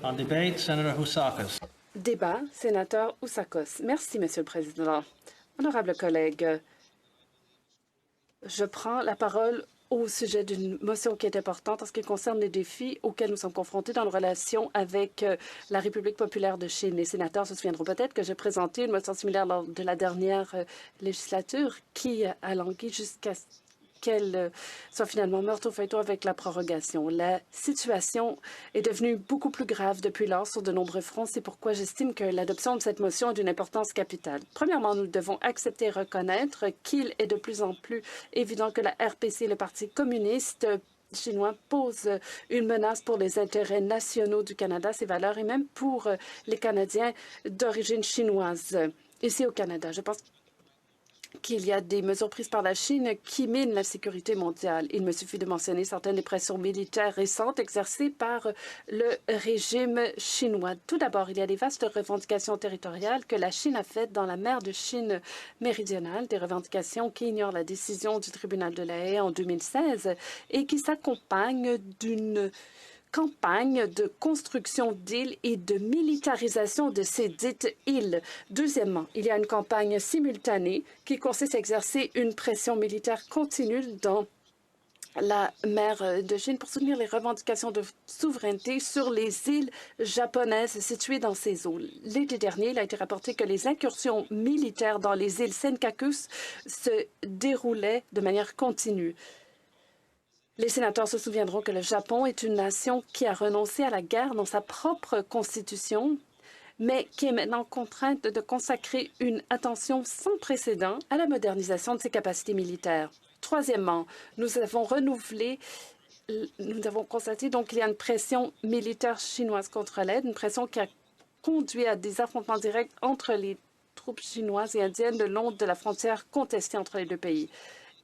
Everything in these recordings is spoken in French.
On debate, Senator Housakos. Débat, sénateur Housakos. Merci, Monsieur le Président. Honorables collègues, je prends la parole au sujet d'une motion qui est importante en ce qui concerne les défis auxquels nous sommes confrontés dans nos relations avec la République populaire de Chine. Les sénateurs se souviendront peut-être que j'ai présenté une motion similaire lors de la dernière législature qui a langui jusqu'à qu'elle soit finalement morte au feuilleton avec la prorogation. La situation est devenue beaucoup plus grave depuis lors sur de nombreux fronts. C'est pourquoi j'estime que l'adoption de cette motion est d'une importance capitale. Premièrement, nous devons accepter et reconnaître qu'il est de plus en plus évident que la RPC, le Parti communiste chinois, pose une menace pour les intérêts nationaux du Canada, ses valeurs, et même pour les Canadiens d'origine chinoise. Ici au Canada, je pense qu'il y a des mesures prises par la Chine qui minent la sécurité mondiale. Il me suffit de mentionner certaines des pressions militaires récentes exercées par le régime chinois. Tout d'abord, il y a des vastes revendications territoriales que la Chine a faites dans la mer de Chine méridionale, des revendications qui ignorent la décision du tribunal de la Haye en 2016 et qui s'accompagnent d'une campagne de construction d'îles et de militarisation de ces dites îles. Deuxièmement, il y a une campagne simultanée qui consiste à exercer une pression militaire continue dans la mer de Chine pour soutenir les revendications de souveraineté sur les îles japonaises situées dans ces eaux. L'été dernier, il a été rapporté que les incursions militaires dans les îles Senkaku se déroulaient de manière continue. Les sénateurs se souviendront que le Japon est une nation qui a renoncé à la guerre dans sa propre constitution, mais qui est maintenant contrainte de consacrer une attention sans précédent à la modernisation de ses capacités militaires. Troisièmement, nous avons constaté donc qu'il y a une pression militaire chinoise contre l'aide, une pression qui a conduit à des affrontements directs entre les troupes chinoises et indiennes le long de la frontière contestée entre les deux pays.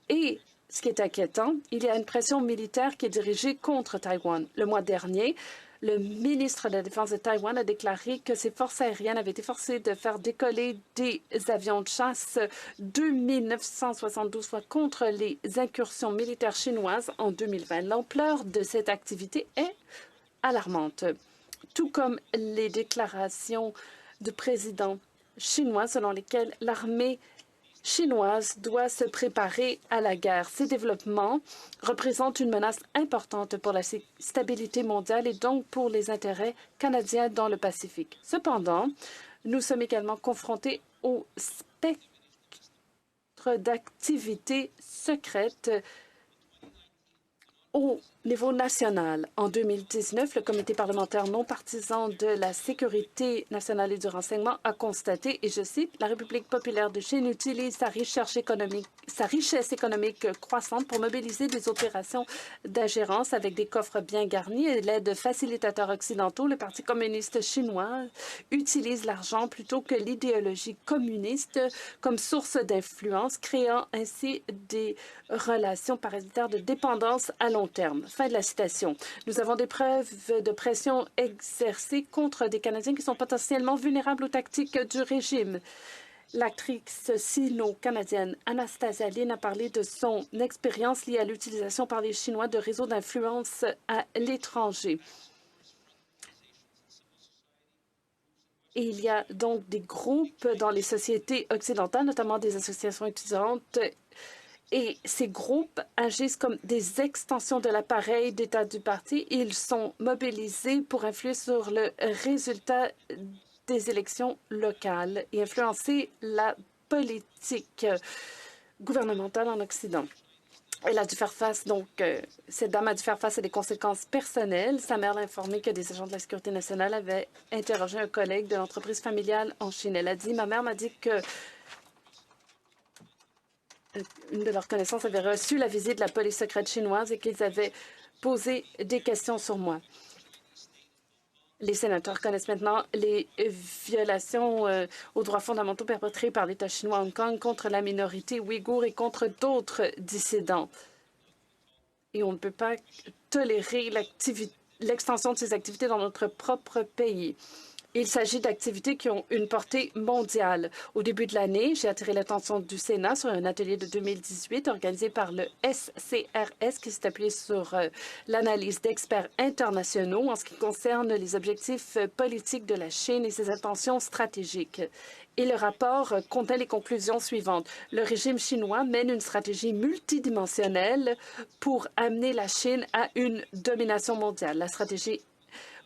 Et ce qui est inquiétant, il y a une pression militaire qui est dirigée contre Taïwan. Le mois dernier, le ministre de la Défense de Taïwan a déclaré que ses forces aériennes avaient été forcées de faire décoller des avions de chasse 2972 fois contre les incursions militaires chinoises en 2020. L'ampleur de cette activité est alarmante, tout comme les déclarations du président chinois selon lesquelles l'armée chinoise doit se préparer à la guerre. Ces développements représentent une menace importante pour la stabilité mondiale et donc pour les intérêts canadiens dans le Pacifique. Cependant, nous sommes également confrontés au spectre d'activités secrètes au niveau national. En 2019, le Comité parlementaire non partisan de la sécurité nationale et du renseignement a constaté, et je cite, « La République populaire de Chine utilise sa richesse économique croissante pour mobiliser des opérations d'ingérence avec des coffres bien garnis et l'aide de facilitateurs occidentaux. Le Parti communiste chinois utilise l'argent plutôt que l'idéologie communiste comme source d'influence, créant ainsi des relations parasitaires de dépendance à long terme. » Fin de la citation. Nous avons des preuves de pression exercée contre des Canadiens qui sont potentiellement vulnérables aux tactiques du régime. L'actrice sino-canadienne Anastasia Lin a parlé de son expérience liée à l'utilisation par les Chinois de réseaux d'influence à l'étranger. Et il y a donc des groupes dans les sociétés occidentales, notamment des associations étudiantes, et ces groupes agissent comme des extensions de l'appareil d'État du parti. Ils sont mobilisés pour influer sur le résultat des élections locales et influencer la politique gouvernementale en Occident. Elle a dû faire face, cette dame a dû faire face à des conséquences personnelles. Sa mère l'a informé que des agents de la Sécurité nationale avaient interrogé un collègue de l'entreprise familiale en Chine. Elle a dit, ma mère m'a dit que une de leurs connaissances avait reçu la visite de la police secrète chinoise et qu'ils avaient posé des questions sur moi. Les sénateurs connaissent maintenant les violations aux droits fondamentaux perpétrées par l'État chinois à Hong Kong contre la minorité ouïghour et contre d'autres dissidents. Et on ne peut pas tolérer l'extension de ces activités dans notre propre pays. Il s'agit d'activités qui ont une portée mondiale. Au début de l'année, j'ai attiré l'attention du Sénat sur un atelier de 2018 organisé par le SCRS qui s'est appuyé sur l'analyse d'experts internationaux en ce qui concerne les objectifs politiques de la Chine et ses intentions stratégiques. Et le rapport contenait les conclusions suivantes. Le régime chinois mène une stratégie multidimensionnelle pour amener la Chine à une domination mondiale. La stratégie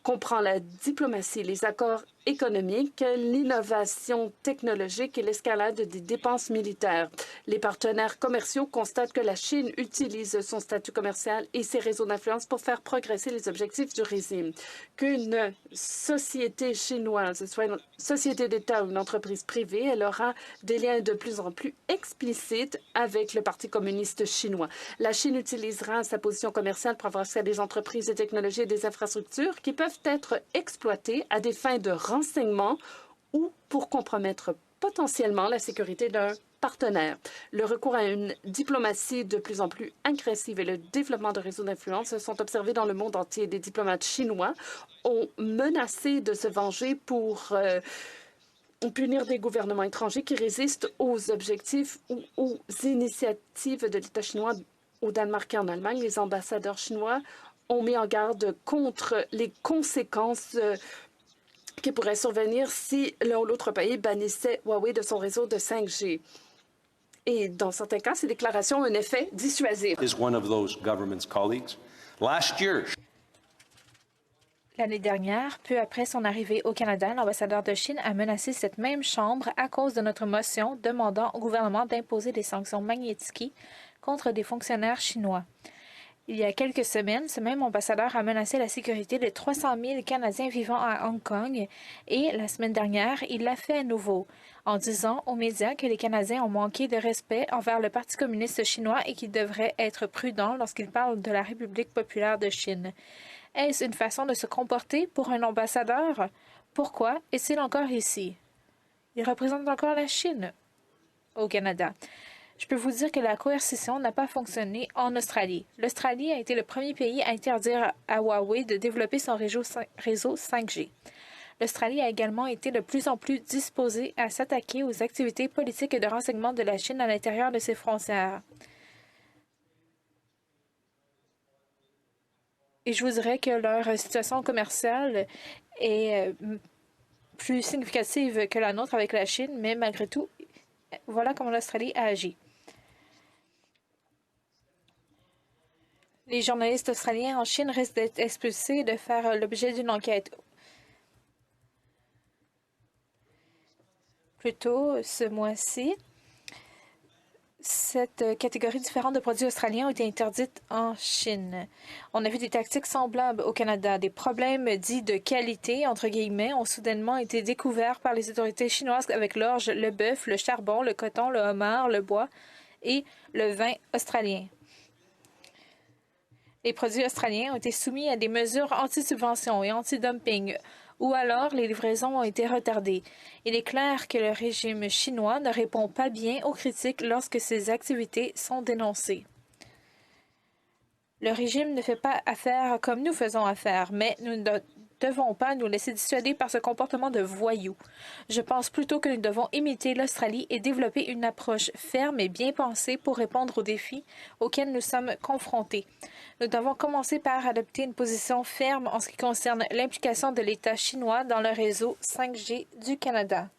comprend la diplomatie, les accords économiques, l'innovation technologique et l'escalade des dépenses militaires. Les partenaires commerciaux constatent que la Chine utilise son statut commercial et ses réseaux d'influence pour faire progresser les objectifs du régime. Qu'une société chinoise soit une société d'État ou une entreprise privée, elle aura des liens de plus en plus explicites avec le Parti communiste chinois. La Chine utilisera sa position commerciale pour avoir accès à des entreprises, des technologies et des infrastructures qui peuvent être exploitées à des fins de renseignement ou pour compromettre potentiellement la sécurité d'un partenaire. Le recours à une diplomatie de plus en plus agressive et le développement de réseaux d'influence sont observés dans le monde entier. Des diplomates chinois ont menacé de se venger pour punir des gouvernements étrangers qui résistent aux objectifs ou aux initiatives de l'État chinois au Danemark et en Allemagne. Les ambassadeurs chinois ont mis en garde contre les conséquences qui pourraient survenir si l'un ou l'autre pays bannissait Huawei de son réseau de 5G. Et dans certains cas, ces déclarations ont un effet dissuasif. L'année dernière, peu après son arrivée au Canada, l'ambassadeur de Chine a menacé cette même Chambre à cause de notre motion demandant au gouvernement d'imposer des sanctions Magnitsky contre des fonctionnaires chinois. Il y a quelques semaines, ce même ambassadeur a menacé la sécurité de 300 000 Canadiens vivant à Hong Kong et, la semaine dernière, il l'a fait à nouveau, en disant aux médias que les Canadiens ont manqué de respect envers le Parti communiste chinois et qu'ils devraient être prudents lorsqu'ils parlent de la République populaire de Chine. Est-ce une façon de se comporter pour un ambassadeur? Pourquoi est-il encore ici? Il représente encore la Chine au Canada. Je peux vous dire que la coercition n'a pas fonctionné en Australie. L'Australie a été le premier pays à interdire à Huawei de développer son réseau 5G. L'Australie a également été de plus en plus disposée à s'attaquer aux activités politiques et de renseignement de la Chine à l'intérieur de ses frontières. Et je vous dirais que leur situation commerciale est plus significative que la nôtre avec la Chine, mais malgré tout, voilà comment l'Australie a agi. Les journalistes australiens en Chine risquent d'être expulsés et de faire l'objet d'une enquête. Plus tôt ce mois-ci, cette catégorie différente de produits australiens ont été interdite en Chine. On a vu des tactiques semblables au Canada. Des problèmes dits de qualité, entre guillemets, ont soudainement été découverts par les autorités chinoises avec l'orge, le bœuf, le charbon, le coton, le homard, le bois et le vin australien. Les produits australiens ont été soumis à des mesures anti-subvention et anti-dumping, ou alors les livraisons ont été retardées. Il est clair que le régime chinois ne répond pas bien aux critiques lorsque ces activités sont dénoncées. Le régime ne fait pas affaire comme nous faisons affaire, mais nous ne devons pas nous laisser dissuader par ce comportement de voyou. Je pense plutôt que nous devons imiter l'Australie et développer une approche ferme et bien pensée pour répondre aux défis auxquels nous sommes confrontés. Nous devons commencer par adopter une position ferme en ce qui concerne l'implication de l'État chinois dans le réseau 5G du Canada.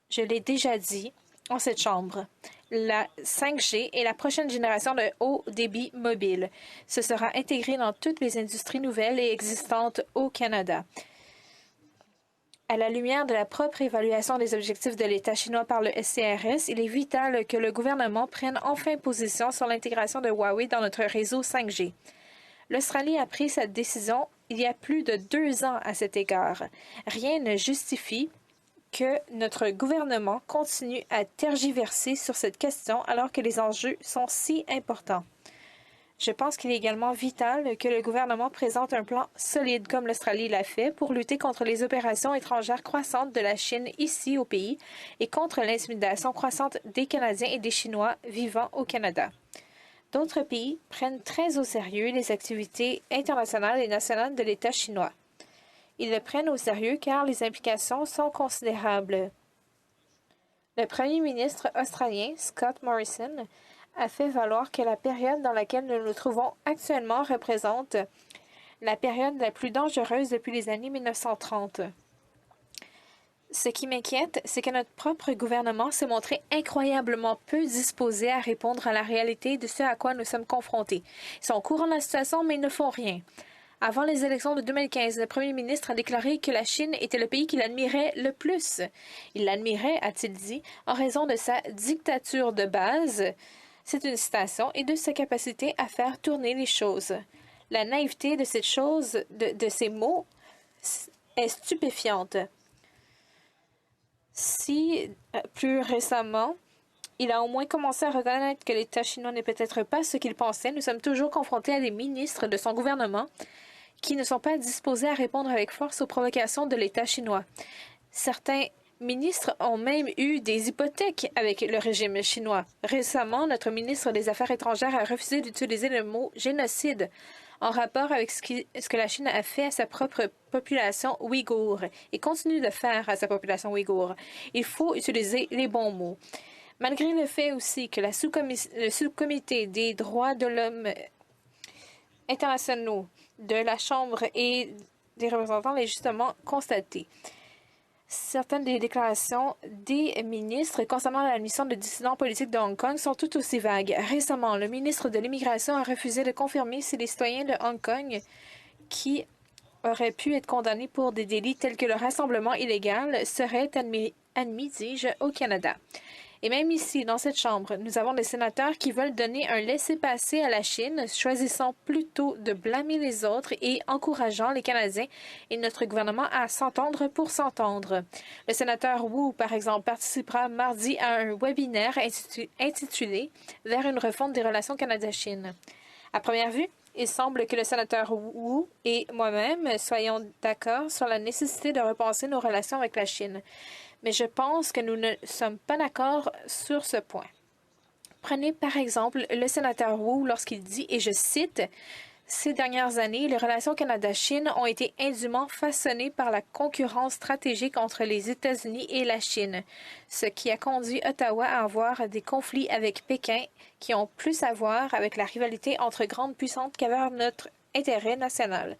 Je l'ai déjà dit en cette Chambre. La 5G est la prochaine génération de haut débit mobile. Ce sera intégré dans toutes les industries nouvelles et existantes au Canada. À la lumière de la propre évaluation des objectifs de l'État chinois par le SCRS, il est vital que le gouvernement prenne enfin position sur l'intégration de Huawei dans notre réseau 5G. L'Australie a pris cette décision il y a plus de 2 ans à cet égard. Rien ne justifie que notre gouvernement continue à tergiverser sur cette question alors que les enjeux sont si importants. Je pense qu'il est également vital que le gouvernement présente un plan solide comme l'Australie l'a fait pour lutter contre les opérations étrangères croissantes de la Chine ici au pays et contre l'intimidation croissante des Canadiens et des Chinois vivant au Canada. D'autres pays prennent très au sérieux les activités internationales et nationales de l'État chinois. Ils le prennent au sérieux car les implications sont considérables. Le premier ministre australien, Scott Morrison, a fait valoir que la période dans laquelle nous nous trouvons actuellement représente la période la plus dangereuse depuis les années 1930. Ce qui m'inquiète, c'est que notre propre gouvernement s'est montré incroyablement peu disposé à répondre à la réalité de ce à quoi nous sommes confrontés. Ils sont au courant de la situation, mais ils ne font rien. Avant les élections de 2015, le premier ministre a déclaré que la Chine était le pays qu'il admirait le plus. Il l'admirait, a-t-il dit, en raison de sa dictature de base, c'est une citation, et de sa capacité à faire tourner les choses. La naïveté de cette chose, de ces mots, est stupéfiante. Si, plus récemment, il a au moins commencé à reconnaître que l'État chinois n'est peut-être pas ce qu'il pensait, nous sommes toujours confrontés à des ministres de son gouvernement qui ne sont pas disposés à répondre avec force aux provocations de l'État chinois. Certains ministres ont même eu des hypothèques avec le régime chinois. Récemment, notre ministre des Affaires étrangères a refusé d'utiliser le mot « génocide » en rapport avec ce que la Chine a fait à sa propre population ouïghour et continue de faire à sa population ouïghour. Il faut utiliser les bons mots. Malgré le fait aussi que le sous-comité des droits de l'homme internationaux de la Chambre et des représentants l'a justement constaté. Certaines des déclarations des ministres concernant l'admission de dissidents politiques de Hong Kong sont tout aussi vagues. Récemment, le ministre de l'Immigration a refusé de confirmer si les citoyens de Hong Kong qui auraient pu être condamnés pour des délits tels que le rassemblement illégal seraient admis, dis-je, au Canada. Et même ici, dans cette Chambre, nous avons des sénateurs qui veulent donner un laissez-passer à la Chine, choisissant plutôt de blâmer les autres et encourageant les Canadiens et notre gouvernement à s'entendre pour s'entendre. Le sénateur Wu, par exemple, participera mardi à un webinaire intitulé « Vers une refonte des relations Canada-Chine ». À première vue, il semble que le sénateur Wu et moi-même soyons d'accord sur la nécessité de repenser nos relations avec la Chine. Mais je pense que nous ne sommes pas d'accord sur ce point. Prenez par exemple le sénateur Wu lorsqu'il dit, et je cite, « Ces dernières années, les relations Canada-Chine ont été indûment façonnées par la concurrence stratégique entre les États-Unis et la Chine, ce qui a conduit Ottawa à avoir des conflits avec Pékin qui ont plus à voir avec la rivalité entre grandes puissances qu'avec notre intérêt national. »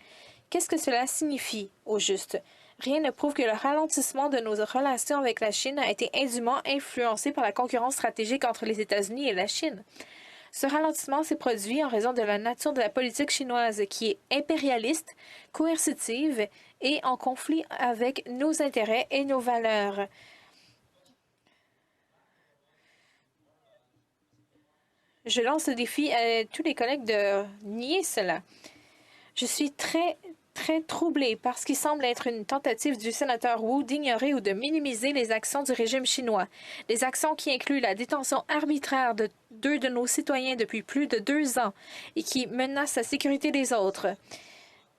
Qu'est-ce que cela signifie, au juste? Rien ne prouve que le ralentissement de nos relations avec la Chine a été indûment influencé par la concurrence stratégique entre les États-Unis et la Chine. Ce ralentissement s'est produit en raison de la nature de la politique chinoise qui est impérialiste, coercitive et en conflit avec nos intérêts et nos valeurs. Je lance le défi à tous les collègues de nier cela. Je suis très troublé par ce qui semble être une tentative du sénateur Wu d'ignorer ou de minimiser les actions du régime chinois. Des actions qui incluent la détention arbitraire de 2 de nos citoyens depuis plus de 2 ans et qui menacent la sécurité des autres.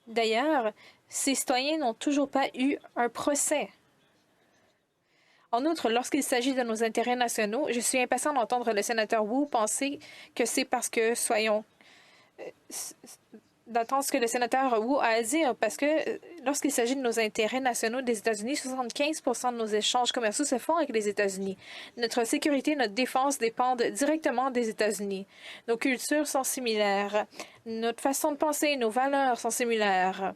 D'ailleurs, ces citoyens n'ont toujours pas eu un procès. En outre, lorsqu'il s'agit de nos intérêts nationaux, je suis impatient d'entendre le sénateur Wu penser que c'est parce que d'entendre ce que le sénateur Wu a à dire, parce que lorsqu'il s'agit de nos intérêts nationaux des États-Unis, 75% de nos échanges commerciaux se font avec les États-Unis. Notre sécurité et notre défense dépendent directement des États-Unis. Nos cultures sont similaires. Notre façon de penser et nos valeurs sont similaires.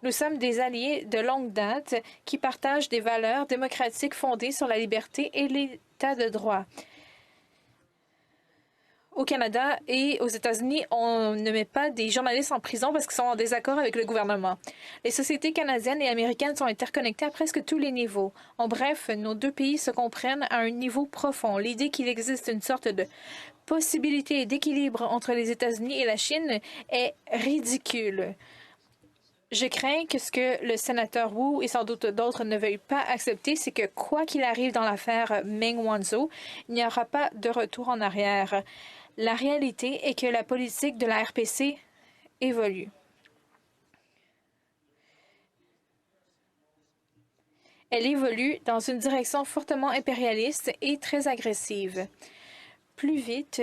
Nous sommes des alliés de longue date qui partagent des valeurs démocratiques fondées sur la liberté et l'État de droit. Au Canada et aux États-Unis, on ne met pas des journalistes en prison parce qu'ils sont en désaccord avec le gouvernement. Les sociétés canadiennes et américaines sont interconnectées à presque tous les niveaux. En bref, nos 2 pays se comprennent à un niveau profond. L'idée qu'il existe une sorte de possibilité d'équilibre entre les États-Unis et la Chine est ridicule. Je crains que ce que le sénateur Wu et sans doute d'autres ne veuillent pas accepter, c'est que quoi qu'il arrive dans l'affaire Meng Wanzhou, il n'y aura pas de retour en arrière. La réalité est que la politique de la RPC évolue. Elle évolue dans une direction fortement impérialiste et très agressive. Plus vite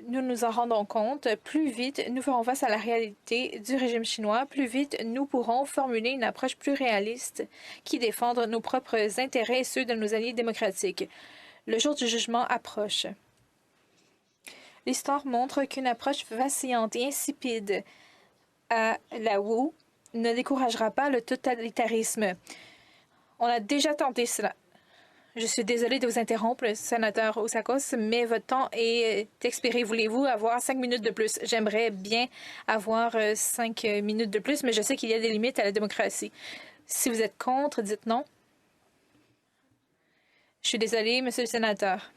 nous nous en rendons compte, plus vite nous ferons face à la réalité du régime chinois, plus vite nous pourrons formuler une approche plus réaliste qui défende nos propres intérêts et ceux de nos alliés démocratiques. Le jour du jugement approche. L'histoire montre qu'une approche vacillante et insipide à la Wu ne découragera pas le totalitarisme. On a déjà tenté cela. Je suis désolée de vous interrompre, sénateur Ousakos, mais votre temps est expiré. Voulez-vous avoir 5 minutes de plus? J'aimerais bien avoir 5 minutes de plus, mais je sais qu'il y a des limites à la démocratie. Si vous êtes contre, dites non. Je suis désolée, monsieur le sénateur.